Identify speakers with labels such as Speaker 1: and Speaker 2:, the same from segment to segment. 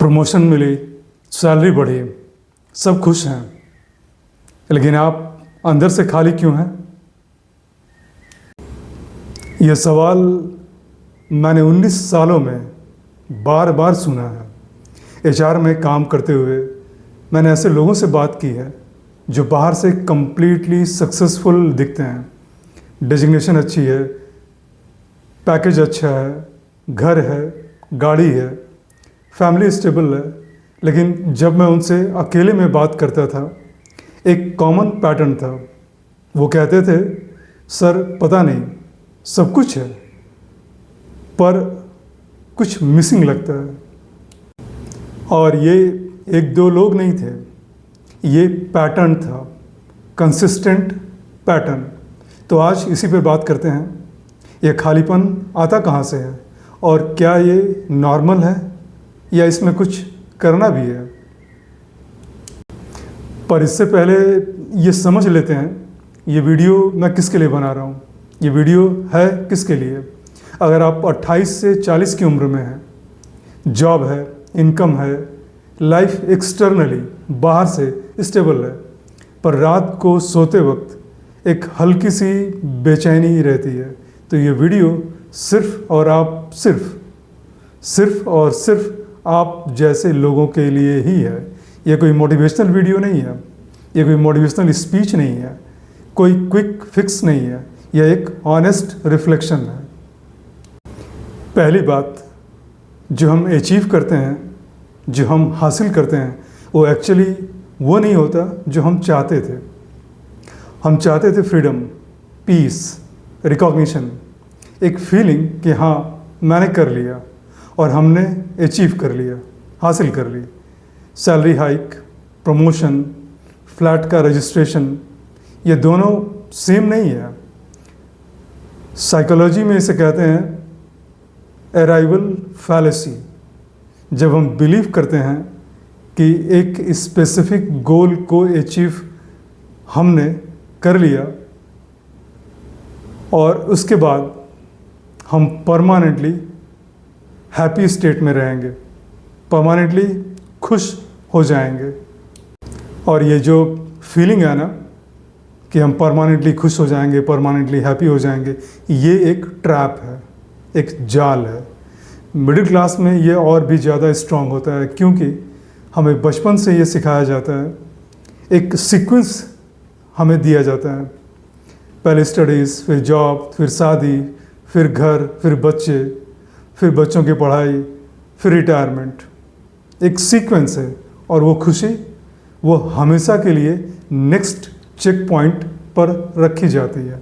Speaker 1: Promotion मिली, salary बढ़ी, सब खुश हैं, लेकिन आप अंदर से खाली क्यों हैं? यह सवाल मैंने 19 सालों में बार बार सुना है। एचआर में काम करते हुए मैंने ऐसे लोगों से बात की है जो बाहर से कंप्लीटली सक्सेसफुल दिखते हैं, डेजिग्नेशन अच्छी है, पैकेज अच्छा है, घर है, गाड़ी है, फैमिली स्टेबल है, लेकिन जब मैं उनसे अकेले में बात करता था एक कॉमन पैटर्न था। वो कहते थे, सर पता नहीं, सब कुछ है पर कुछ मिसिंग लगता है। और ये एक दो लोग नहीं थे, ये पैटर्न था, कंसिस्टेंट पैटर्न। तो आज इसी पर बात करते हैं। ये खालीपन आता कहाँ से है और क्या ये नॉर्मल है या इसमें कुछ करना भी है? पर इससे पहले ये समझ लेते हैं ये वीडियो मैं किसके लिए बना रहा हूँ। ये वीडियो है किसके लिए? अगर आप 28 से 40 की उम्र में हैं, जॉब है, इनकम है, लाइफ एक्सटर्नली बाहर से स्टेबल है, पर रात को सोते वक्त एक हल्की सी बेचैनी रहती है, तो ये वीडियो सिर्फ और सिर्फ आप जैसे लोगों के लिए ही है। ये कोई मोटिवेशनल वीडियो नहीं है, ये कोई मोटिवेशनल स्पीच नहीं है, कोई क्विक फिक्स नहीं है, यह एक ऑनेस्ट रिफ्लेक्शन है। पहली बात, जो हम अचीव करते हैं, जो हम हासिल करते हैं, वो एक्चुअली वो नहीं होता जो हम चाहते थे। हम चाहते थे फ्रीडम, पीस, रिकॉग्निशन, एक फीलिंग कि हाँ मैंने कर लिया और हमने अचीव कर लिया, हासिल कर ली। सैलरी हाइक, प्रमोशन, फ्लैट का रजिस्ट्रेशन, ये दोनों सेम नहीं है। साइकोलॉजी में इसे कहते हैं अराइवल फैलेसी। जब हम बिलीव करते हैं कि एक स्पेसिफिक गोल को अचीव हमने कर लिया और उसके बाद हम परमानेंटली हैप्पी स्टेट में रहेंगे, परमानेंटली खुश हो जाएंगे। और ये जो फीलिंग है ना कि हम परमानेंटली खुश हो जाएंगे, परमानेंटली हैप्पी हो जाएंगे, ये एक ट्रैप है, एक जाल है। मिडिल क्लास में ये और भी ज़्यादा स्ट्रांग होता है, क्योंकि हमें बचपन से ये सिखाया जाता है, एक सीक्वेंस हमें दिया जाता है, पहले स्टडीज़, फिर जॉब, फिर शादी, फिर घर, फिर बच्चे, फिर बच्चों की पढ़ाई, फिर रिटायरमेंट। एक सीक्वेंस है और वो खुशी वो हमेशा के लिए नेक्स्ट चेक पॉइंट पर रखी जाती है।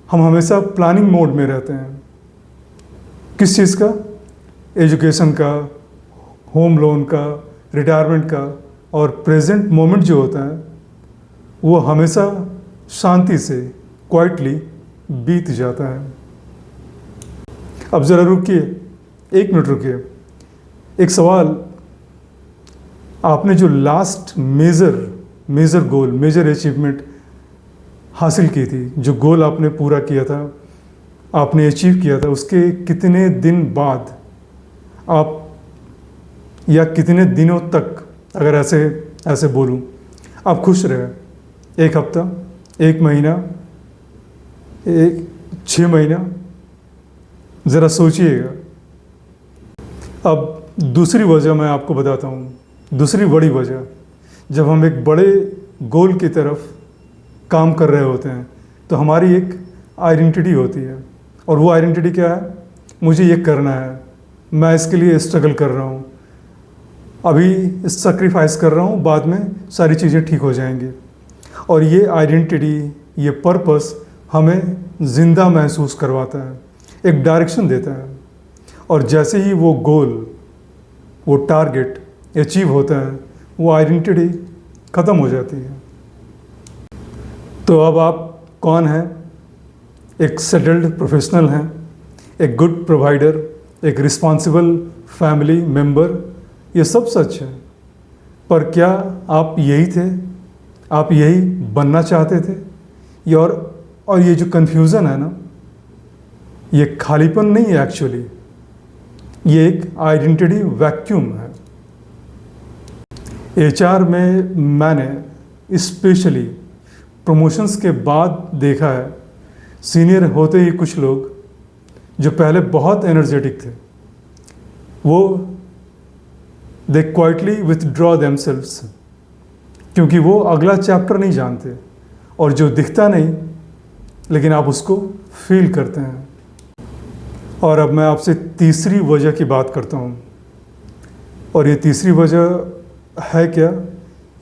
Speaker 1: हम हमेशा प्लानिंग मोड में रहते हैं। किस चीज़ का? एजुकेशन का, होम लोन का, रिटायरमेंट का। और प्रेजेंट मोमेंट जो होता है वो हमेशा शांति से, क्वाइटली बीत जाता है। अब ज़रा रुकिए, 1 मिनट रुकिए। एक सवाल, आपने जो last major goal, major achievement हासिल की थी, जो गोल आपने पूरा किया था, आपने अचीव किया था, उसके कितने दिन बाद आप, या कितने दिनों तक, अगर ऐसे बोलूं, आप खुश रहे? 1 हफ्ता, 1 महीना, 6 महीना? ज़रा सोचिएगा। अब दूसरी वजह मैं आपको बताता हूँ, दूसरी बड़ी वजह। जब हम एक बड़े गोल की तरफ काम कर रहे होते हैं तो हमारी एक आइडेंटिटी होती है, और वो आइडेंटिटी क्या है? मुझे ये करना है, मैं इसके लिए स्ट्रगल कर रहा हूँ, अभी सैक्रिफाइस कर रहा हूँ, बाद में सारी चीज़ें ठीक हो जाएंगी। और ये आइडेंटिटी, ये पर्पस हमें ज़िंदा महसूस करवाता है, एक डायरेक्शन देता है। और जैसे ही वो गोल, वो टारगेट अचीव होता है, वो आइडेंटिटी ख़त्म हो जाती है। तो अब आप कौन हैं? एक सेटल्ड प्रोफेशनल हैं, एक गुड प्रोवाइडर, एक रिस्पॉन्सिबल फैमिली मेम्बर, ये सब सच है। पर क्या आप यही थे? आप यही बनना चाहते थे? और ये जो कन्फ्यूज़न है ना, ये खालीपन नहीं है एक्चुअली, ये एक आइडेंटिटी वैक्यूम है। एचआर में मैंने स्पेशली प्रमोशंस के बाद देखा है, सीनियर होते ही कुछ लोग जो पहले बहुत एनर्जेटिक थे, वो दे क्वाइटली विथड्रॉ देमसेल्व्स, क्योंकि वो अगला चैप्टर नहीं जानते, और जो दिखता नहीं लेकिन आप उसको फील करते हैं। और अब मैं आपसे तीसरी वजह की बात करता हूँ, और ये तीसरी वजह है क्या,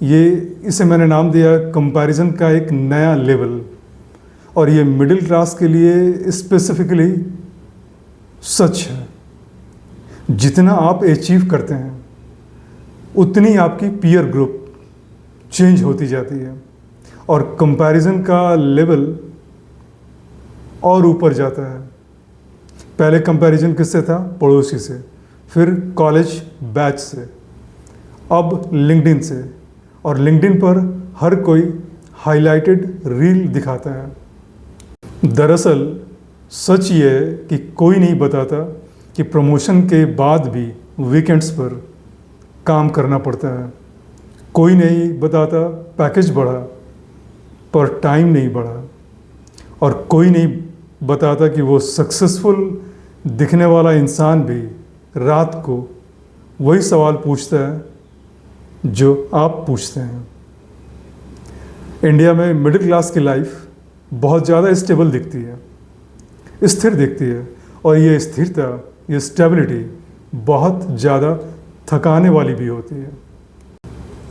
Speaker 1: इसे मैंने नाम दिया कंपैरिजन का एक नया लेवल। और ये मिडिल क्लास के लिए स्पेसिफिकली सच है। जितना आप अचीव करते हैं उतनी आपकी पीयर ग्रुप चेंज होती जाती है, और कंपैरिजन का लेवल और ऊपर जाता है। पहले कंपैरिजन किससे था? पड़ोसी से, फिर कॉलेज बैच से, अब लिंक्डइन से, और लिंक्डइन पर हर कोई हाइलाइटेड रील दिखाता है। दरअसल सच ये है कि कोई नहीं बताता कि प्रमोशन के बाद भी वीकेंड्स पर काम करना पड़ता है। कोई नहीं बताता पैकेज बढ़ा पर टाइम नहीं बढ़ा, और कोई नहीं बताता कि वो सक्सेसफुल दिखने वाला इंसान भी रात को वही सवाल पूछता है जो आप पूछते हैं। इंडिया में मिडिल क्लास की लाइफ बहुत ज़्यादा स्टेबल दिखती है, स्थिर दिखती है, और ये स्थिरता, ये स्टेबिलिटी बहुत ज़्यादा थकाने वाली भी होती है।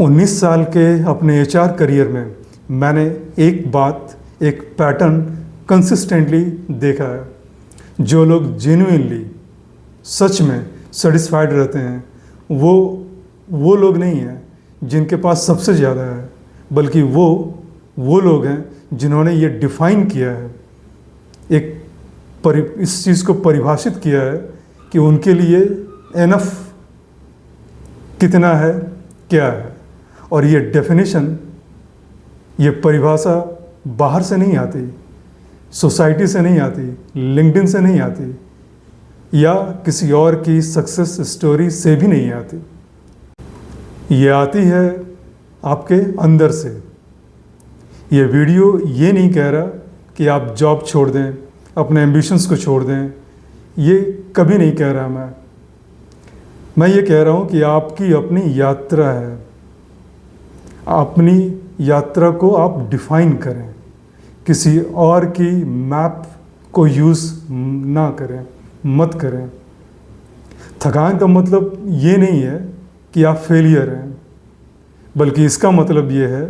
Speaker 1: 19 साल के अपने एचआर करियर में मैंने एक बात, एक पैटर्न कंसिस्टेंटली देखा है। जो लोग जेन्युइनली सच में सेटिस्फाइड रहते हैं, वो लोग नहीं हैं जिनके पास सबसे ज़्यादा है, बल्कि वो लोग हैं जिन्होंने ये डिफ़ाइन किया है, इस चीज़ को परिभाषित किया है कि उनके लिए एनफ कितना है, क्या है। और ये डेफिनेशन, ये परिभाषा बाहर से नहीं आती, सोसाइटी से नहीं आती, लिंक्डइन से नहीं आती, या किसी और की सक्सेस स्टोरी से भी नहीं आती। ये आती है आपके अंदर से। ये वीडियो ये नहीं कह रहा कि आप जॉब छोड़ दें, अपने एम्बिशंस को छोड़ दें, ये कभी नहीं कह रहा मैं ये कह रहा हूँ कि आपकी अपनी यात्रा है। अपनी यात्रा को आप डिफ़ाइन करें, किसी और की मैप को यूज़ ना करें, मत करें। थकान का मतलब ये नहीं है कि आप फेलियर हैं, बल्कि इसका मतलब ये है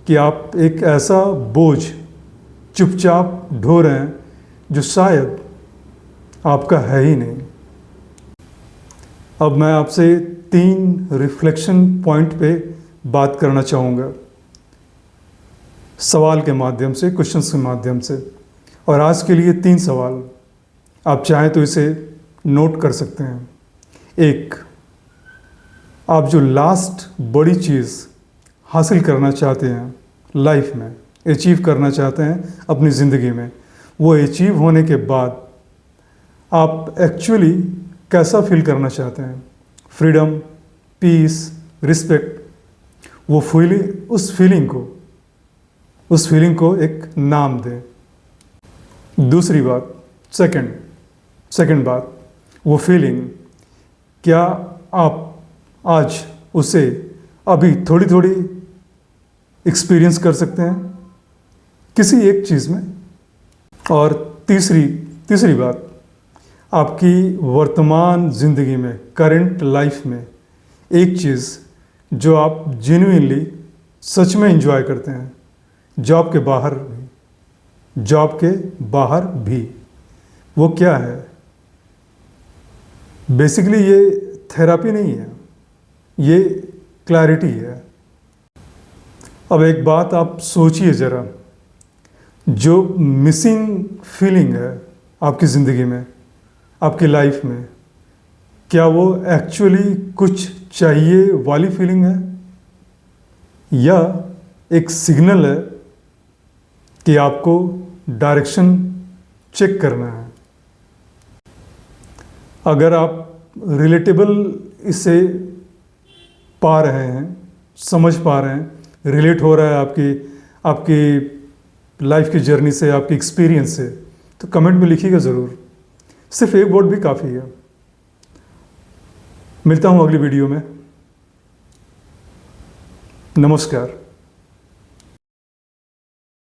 Speaker 1: कि आप एक ऐसा बोझ चुपचाप ढो रहे हैं जो शायद आपका है ही नहीं। अब मैं आपसे 3 रिफ्लेक्शन पॉइंट पे बात करना चाहूँगा, सवाल के माध्यम से, क्वेश्चंस के माध्यम से। और आज के लिए 3 सवाल, आप चाहें तो इसे नोट कर सकते हैं। 1, आप जो लास्ट बड़ी चीज़ हासिल करना चाहते हैं लाइफ में, अचीव करना चाहते हैं अपनी ज़िंदगी में, वो अचीव होने के बाद आप एक्चुअली कैसा फील करना चाहते हैं? फ्रीडम, पीस, रिस्पेक्ट, वो फीलिंग, उस फीलिंग को एक नाम दें। दूसरी बात, सेकंड बात, वो फीलिंग, क्या आप आज उसे अभी थोड़ी थोड़ी एक्सपीरियंस कर सकते हैं किसी एक चीज़ में? और तीसरी बात, आपकी वर्तमान ज़िंदगी में, करंट लाइफ में, एक चीज़ जो आप जेन्युइनली सच में एंजॉय करते हैं, जॉब के बाहर भी, वो क्या है? बेसिकली ये थेरापी नहीं है, ये क्लैरिटी है। अब एक बात आप सोचिए ज़रा, जो मिसिंग फीलिंग है आपकी ज़िंदगी में, आपकी लाइफ में, क्या वो एक्चुअली कुछ चाहिए वाली फीलिंग है, या एक सिग्नल है कि आपको डायरेक्शन चेक करना है? अगर आप रिलेटेबल इससे पा रहे हैं, समझ पा रहे हैं, रिलेट हो रहा है आपकी लाइफ की जर्नी से, आपके एक्सपीरियंस से, तो कमेंट में लिखिएगा ज़रूर। सिर्फ एक वर्ड भी काफ़ी है। मिलता हूँ अगली वीडियो में। नमस्कार।